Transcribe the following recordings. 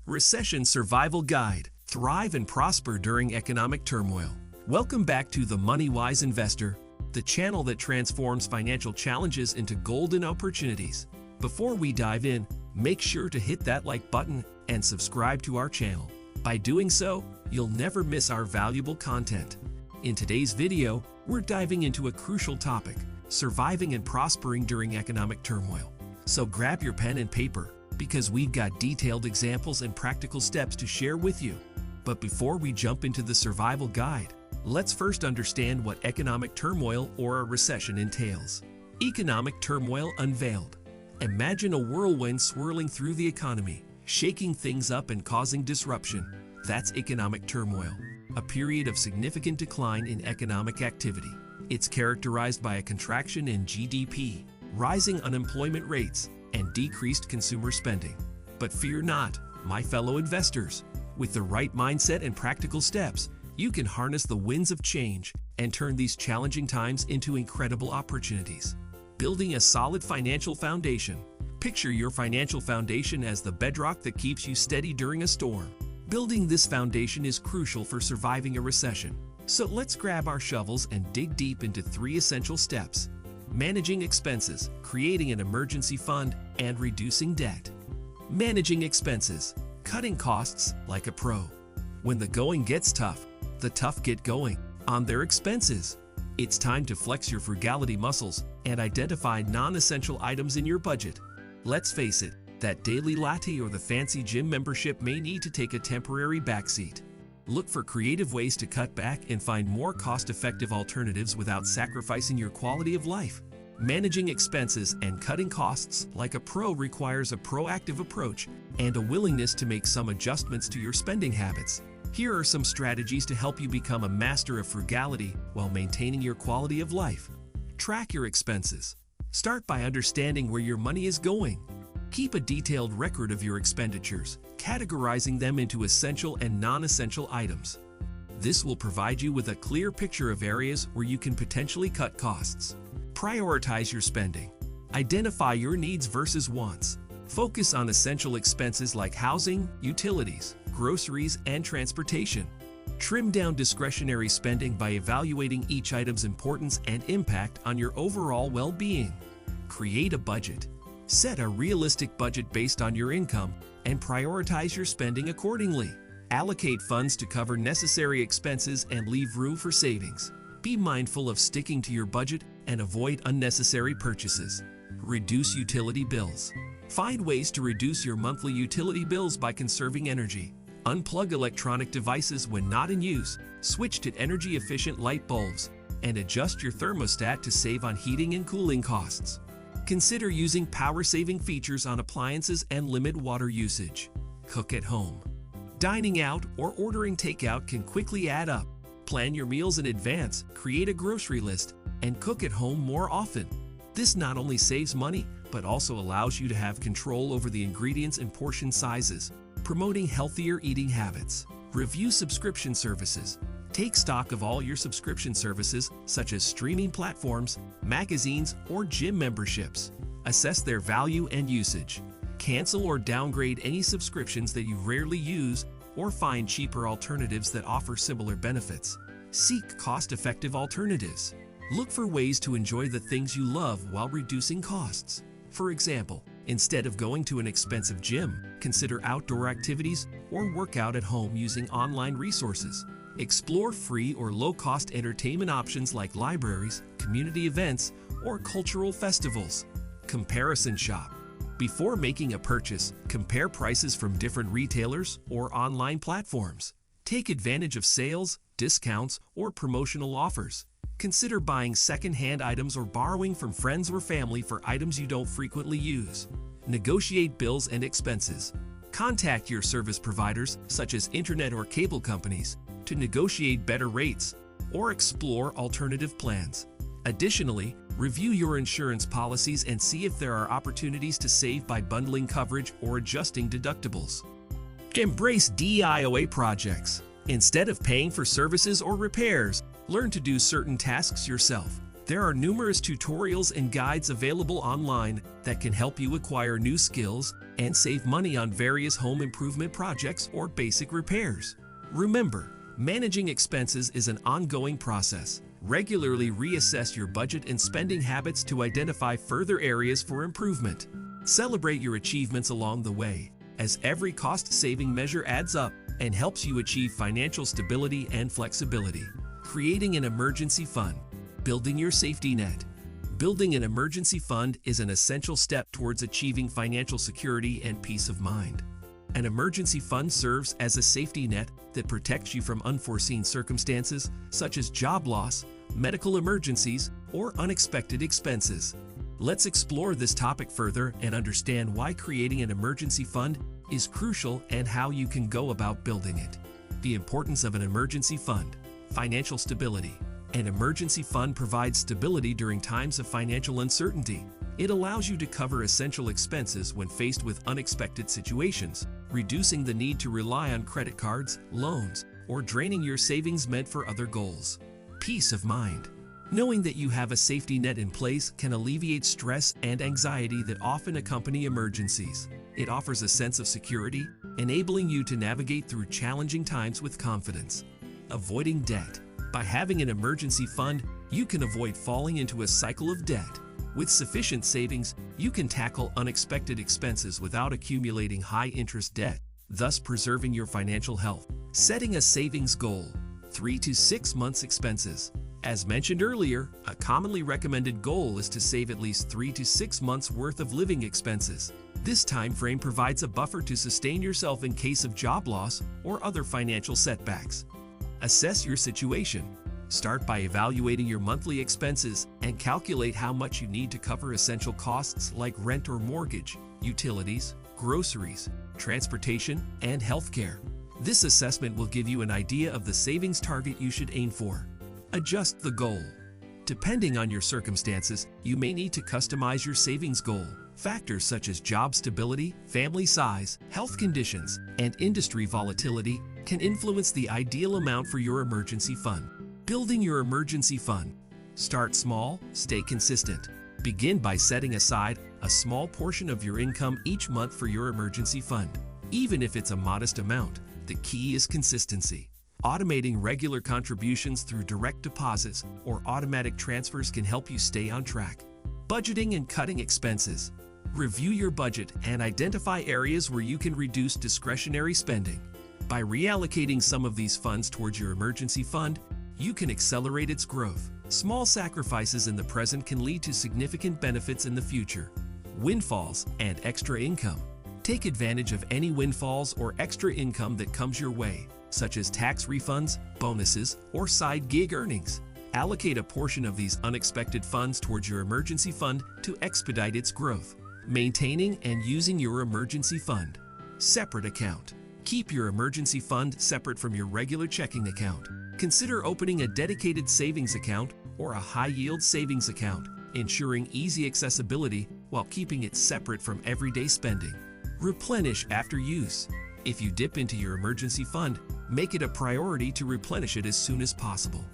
Recession Survival Guide. Thrive and prosper during economic turmoil. Welcome back to The Money-Wise Investor, the channel that transforms financial challenges into golden opportunities. Before we dive in, make sure to hit that like button and subscribe to our channel. By doing so, you'll never miss our valuable content. In today's video, we're diving into a crucial topic, surviving and prospering during economic turmoil. So grab your pen and paper, because we've got detailed examples and practical steps to share with you. But before we jump into the survival guide, let's first understand what economic turmoil or a recession entails. Economic turmoil unveiled. Imagine a whirlwind swirling through the economy, shaking things up and causing disruption. That's economic turmoil, a period of significant decline in economic activity. It's characterized by a contraction in GDP, rising unemployment rates, and decreased consumer spending. But fear not, my fellow investors. With the right mindset and practical steps, you can harness the winds of change and turn these challenging times into incredible opportunities. Building a solid financial foundation. Picture your financial foundation as the bedrock that keeps you steady during a storm. Building this foundation is crucial for surviving a recession. So let's grab our shovels and dig deep into 3 essential steps: managing expenses, creating an emergency fund, and reducing debt. Managing expenses, cutting costs like a pro. When the going gets tough, the tough get going on their expenses. It's time to flex your frugality muscles and identify non-essential items in your budget. Let's face it, that daily latte or the fancy gym membership may need to take a temporary backseat. Look for creative ways to cut back and find more cost-effective alternatives without sacrificing your quality of life. Managing expenses and cutting costs like a pro requires a proactive approach and a willingness to make some adjustments to your spending habits. Here are some strategies to help you become a master of frugality while maintaining your quality of life. Track your expenses. Start by understanding where your money is going. Keep a detailed record of your expenditures, categorizing them into essential and non-essential items. This will provide you with a clear picture of areas where you can potentially cut costs. Prioritize your spending. Identify your needs versus wants. Focus on essential expenses like housing, utilities, groceries, and transportation. Trim down discretionary spending by evaluating each item's importance and impact on your overall well-being. Create a budget. Set a realistic budget based on your income and prioritize your spending accordingly. Allocate funds to cover necessary expenses and leave room for savings. Be mindful of sticking to your budget and avoid unnecessary purchases. Reduce utility bills. Find ways to reduce your monthly utility bills by conserving energy. Unplug electronic devices when not in use. Switch to energy-efficient light bulbs and adjust your thermostat to save on heating and cooling costs. Consider using power-saving features on appliances and limit water usage. Cook at home. Dining out or ordering takeout can quickly add up. Plan your meals in advance, create a grocery list, and cook at home more often. This not only saves money, but also allows you to have control over the ingredients and portion sizes, promoting healthier eating habits. Review subscription services. Take stock of all your subscription services, such as streaming platforms, magazines, or gym memberships. Assess their value and usage. Cancel or downgrade any subscriptions that you rarely use, or find cheaper alternatives that offer similar benefits. Seek cost-effective alternatives. Look for ways to enjoy the things you love while reducing costs. For example, instead of going to an expensive gym, consider outdoor activities or work out at home using online resources. Explore free or low-cost entertainment options like libraries, community events, or cultural festivals. Comparison shop. Before making a purchase, compare prices from different retailers or online platforms. Take advantage of sales, discounts, or promotional offers. Consider buying second-hand items or borrowing from friends or family for items you don't frequently use. Negotiate bills and expenses. Contact your service providers, such as internet or cable companies, to negotiate better rates or explore alternative plans. Additionally, review your insurance policies and see if there are opportunities to save by bundling coverage or adjusting deductibles. Embrace DIY projects. Instead of paying for services or repairs, learn to do certain tasks yourself. There are numerous tutorials and guides available online that can help you acquire new skills and save money on various home improvement projects or basic repairs. Remember, managing expenses is an ongoing process. Regularly reassess your budget and spending habits to identify further areas for improvement. Celebrate your achievements along the way, as every cost-saving measure adds up and helps you achieve financial stability and flexibility. Creating an emergency fund. Building your safety net. Building an emergency fund is an essential step towards achieving financial security and peace of mind. An emergency fund serves as a safety net that protects you from unforeseen circumstances such as job loss, medical emergencies, or unexpected expenses. Let's explore this topic further and understand why creating an emergency fund is crucial and how you can go about building it. The importance of an emergency fund. Financial stability. An emergency fund provides stability during times of financial uncertainty. It allows you to cover essential expenses when faced with unexpected situations, reducing the need to rely on credit cards, loans, or draining your savings meant for other goals. Peace of mind. Knowing that you have a safety net in place can alleviate stress and anxiety that often accompany emergencies. It offers a sense of security, enabling you to navigate through challenging times with confidence. Avoiding debt. By having an emergency fund, you can avoid falling into a cycle of debt. With sufficient savings, you can tackle unexpected expenses without accumulating high-interest debt, thus preserving your financial health. Setting a savings goal. 3 to 6 months expenses. As mentioned earlier, a commonly recommended goal is to save at least 3 to 6 months worth of living expenses. This time frame provides a buffer to sustain yourself in case of job loss or other financial setbacks. Assess your situation. Start by evaluating your monthly expenses and calculate how much you need to cover essential costs like rent or mortgage, utilities, groceries, transportation, and healthcare. This assessment will give you an idea of the savings target you should aim for. Adjust the goal. Depending on your circumstances, you may need to customize your savings goal. Factors such as job stability, family size, health conditions, and industry volatility can influence the ideal amount for your emergency fund. Building your emergency fund. Start small, stay consistent. Begin by setting aside a small portion of your income each month for your emergency fund. Even if it's a modest amount, the key is consistency. Automating regular contributions through direct deposits or automatic transfers can help you stay on track. Budgeting and cutting expenses. Review your budget and identify areas where you can reduce discretionary spending. By reallocating some of these funds towards your emergency fund, you can accelerate its growth. Small sacrifices in the present can lead to significant benefits in the future. Windfalls and extra income. Take advantage of any windfalls or extra income that comes your way, such as tax refunds, bonuses, or side gig earnings. Allocate a portion of these unexpected funds towards your emergency fund to expedite its growth. Maintaining and using your emergency fund. Separate account. Keep your emergency fund separate from your regular checking account. Consider opening a dedicated savings account or a high-yield savings account, ensuring easy accessibility while keeping it separate from everyday spending. Replenish after use. If you dip into your emergency fund, make it a priority to replenish it as soon as possible.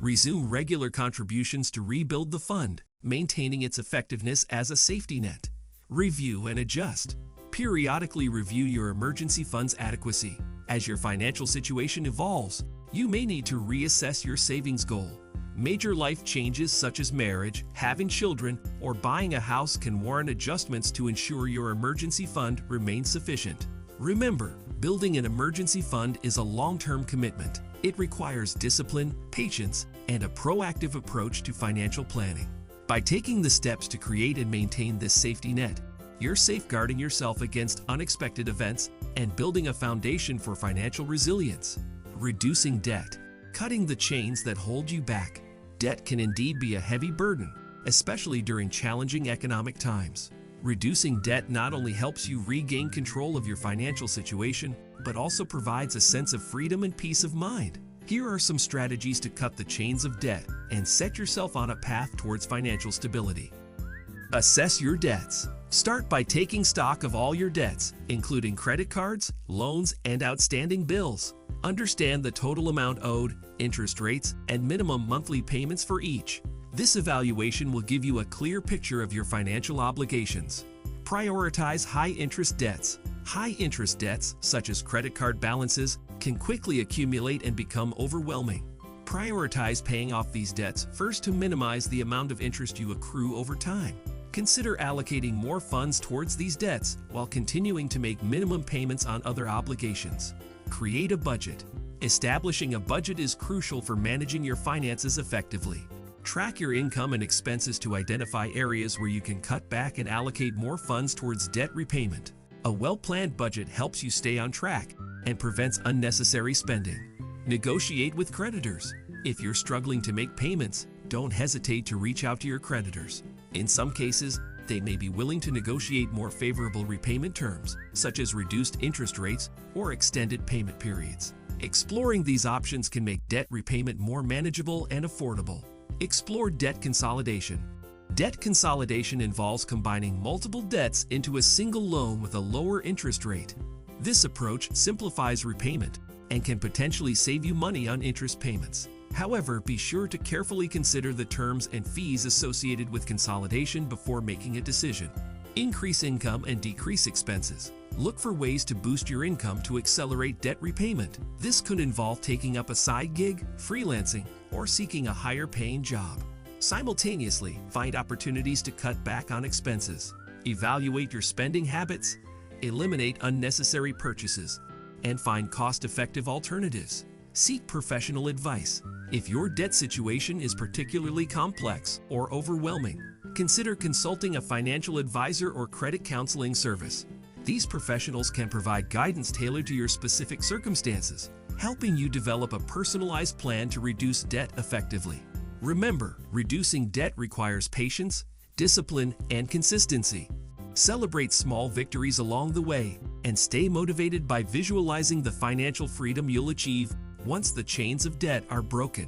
Resume regular contributions to rebuild the fund, maintaining its effectiveness as a safety net. Review and adjust. Periodically review your emergency fund's adequacy. As your financial situation evolves, you may need to reassess your savings goal. Major life changes such as marriage, having children, or buying a house can warrant adjustments to ensure your emergency fund remains sufficient. Remember, building an emergency fund is a long-term commitment. It requires discipline, patience, and a proactive approach to financial planning. By taking the steps to create and maintain this safety net, you're safeguarding yourself against unexpected events and building a foundation for financial resilience. Reducing debt. Cutting the chains that hold you back. Debt can indeed be a heavy burden, especially during challenging economic times. Reducing debt not only helps you regain control of your financial situation, but also provides a sense of freedom and peace of mind. Here are some strategies to cut the chains of debt and set yourself on a path towards financial stability. Assess your debts. Start by taking stock of all your debts, including credit cards, loans, and outstanding bills. Understand the total amount owed, interest rates, and minimum monthly payments for each. This evaluation will give you a clear picture of your financial obligations. Prioritize high-interest debts. High-interest debts, such as credit card balances, can quickly accumulate and become overwhelming. Prioritize paying off these debts first to minimize the amount of interest you accrue over time. Consider allocating more funds towards these debts while continuing to make minimum payments on other obligations. Create a budget. Establishing a budget is crucial for managing your finances effectively. Track your income and expenses to identify areas where you can cut back and allocate more funds towards debt repayment. A well-planned budget helps you stay on track and prevents unnecessary spending. Negotiate with creditors. If you're struggling to make payments, don't hesitate to reach out to your creditors. In some cases, they may be willing to negotiate more favorable repayment terms, such as reduced interest rates or extended payment periods. Exploring these options can make debt repayment more manageable and affordable. Explore debt consolidation. Debt consolidation involves combining multiple debts into a single loan with a lower interest rate. This approach simplifies repayment and can potentially save you money on interest payments. However, be sure to carefully consider the terms and fees associated with consolidation before making a decision. Increase income and decrease expenses. Look for ways to boost your income to accelerate debt repayment. This could involve taking up a side gig, freelancing, or seeking a higher-paying job. Simultaneously, find opportunities to cut back on expenses. Evaluate your spending habits, eliminate unnecessary purchases, and find cost-effective alternatives. Seek professional advice. If your debt situation is particularly complex or overwhelming, consider consulting a financial advisor or credit counseling service. These professionals can provide guidance tailored to your specific circumstances, helping you develop a personalized plan to reduce debt effectively. Remember, reducing debt requires patience, discipline, and consistency. Celebrate small victories along the way and stay motivated by visualizing the financial freedom you'll achieve once the chains of debt are broken.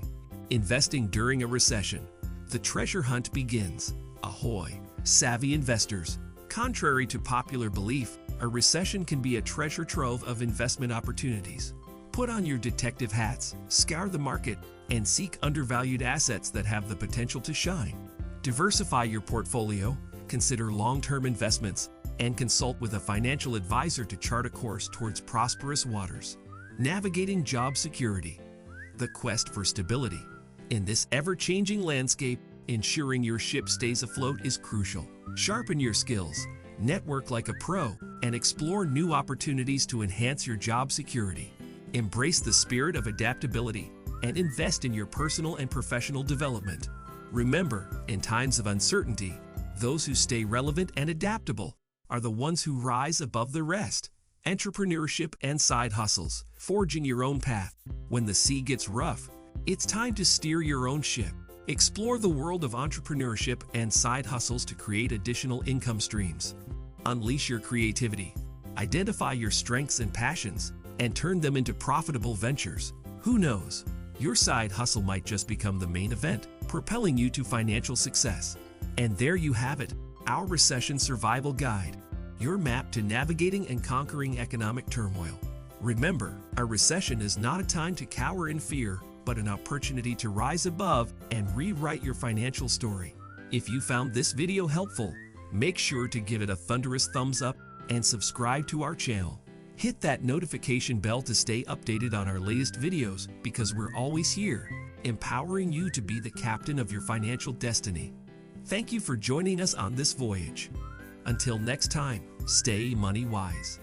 Investing during a recession. The treasure hunt begins. Ahoy, savvy investors! Contrary to popular belief, a recession can be a treasure trove of investment opportunities. Put on your detective hats, scour the market, and seek undervalued assets that have the potential to shine. Diversify your portfolio, consider long-term investments, and consult with a financial advisor to chart a course towards prosperous waters. Navigating job security. The quest for stability. In this ever-changing landscape, ensuring your ship stays afloat is crucial. Sharpen your skills, network like a pro, and explore new opportunities to enhance your job security. Embrace the spirit of adaptability and invest in your personal and professional development. Remember, in times of uncertainty, those who stay relevant and adaptable are the ones who rise above the rest. Entrepreneurship and side hustles. Forging your own path. When the sea gets rough, it's time to steer your own ship. Explore the world of entrepreneurship and side hustles to create additional income streams. Unleash your creativity. Identify your strengths and passions and turn them into profitable ventures. Who knows? Your side hustle might just become the main event, propelling you to financial success. And there you have it, our Recession Survival Guide, your map to navigating and conquering economic turmoil. Remember, a recession is not a time to cower in fear, but an opportunity to rise above and rewrite your financial story. If you found this video helpful, make sure to give it a thunderous thumbs up and subscribe to our channel. Hit that notification bell to stay updated on our latest videos because we're always here, empowering you to be the captain of your financial destiny. Thank you for joining us on this voyage. Until next time, stay money wise.